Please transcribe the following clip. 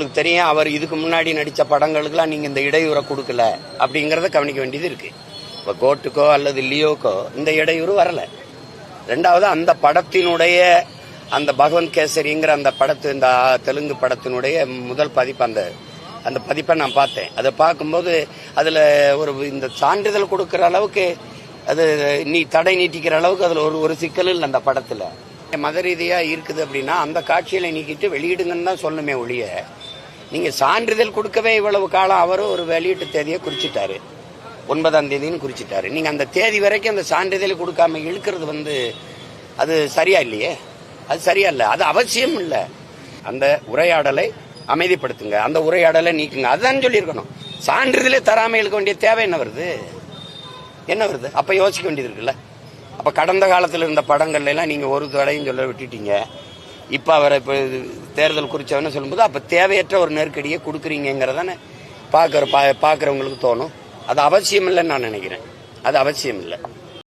உங்களுக்கு தெரியும், அவர் இதுக்கு முன்னாடி நடித்த படங்களுக்கெல்லாம் நீங்கள் இந்த இடையூறை கொடுக்கல அப்படிங்கிறத கவனிக்க வேண்டியது இருக்கு. இப்போ கோர்ட்டுக்கோ அல்லது லியோக்கோ இந்த இடையூறு வரலை. ரெண்டாவது, அந்த படத்தினுடைய அந்த பகவந்த் கேசரிங்கிற அந்த இந்த தெலுங்கு படத்தினுடைய முதல் பதிப்பு, அந்த பதிப்பை நான் பார்த்தேன். அதை பார்க்கும்போது அதில் இந்த சான்றிதழ் கொடுக்குற அளவுக்கு அது தடை நீட்டிக்கிற அளவுக்கு அதில் ஒரு சிக்கல் இல்லை. அந்த படத்தில் மத ரீதியாக இருக்குது அப்படின்னா அந்த காட்சிகளை நீக்கிட்டு வெளியிடுங்கன்னு தான் சொல்லணுமே ஒழிய, நீங்கள் சான்றிதழ் கொடுக்கவே இவ்வளவு காலம் அவரும் ஒரு வெளியீட்டு தேதியை குறிச்சிட்டாரு, 9ஆம் தேதின்னு குறிச்சிட்டாரு. நீங்கள் அந்த தேதி வரைக்கும் அந்த சான்றிதழ் கொடுக்காம இழுக்கிறது அது சரியா இல்லையே, அது சரியா இல்லை, அது அவசியம் இல்லை. அந்த உரையாடலை அமைதிப்படுத்துங்க, அந்த உரையாடலை நீக்குங்க, அதுதான் சொல்லியிருக்கணும். சான்றிதழே தராமல் இழுக்க வேண்டிய தேவை என்ன வருது? அப்ப யோசிக்க வேண்டியது இருக்குல்ல. அப்ப கடந்த காலத்தில் இருந்த படங்கள்ல எல்லாம் நீங்க ஒரு தடையும் சொல்ல விட்டுட்டீங்க. இப்ப அவரை தேர்தல் குறிச்சவன்னு சொல்லும்போது அப்ப தேவையற்ற ஒரு நெருக்கடியை கொடுக்குறீங்கிறதானே பாக்குறவங்களுக்கு தோணும். அது அவசியம் இல்லைன்னு நான் நினைக்கிறேன். அது அவசியம் இல்லை.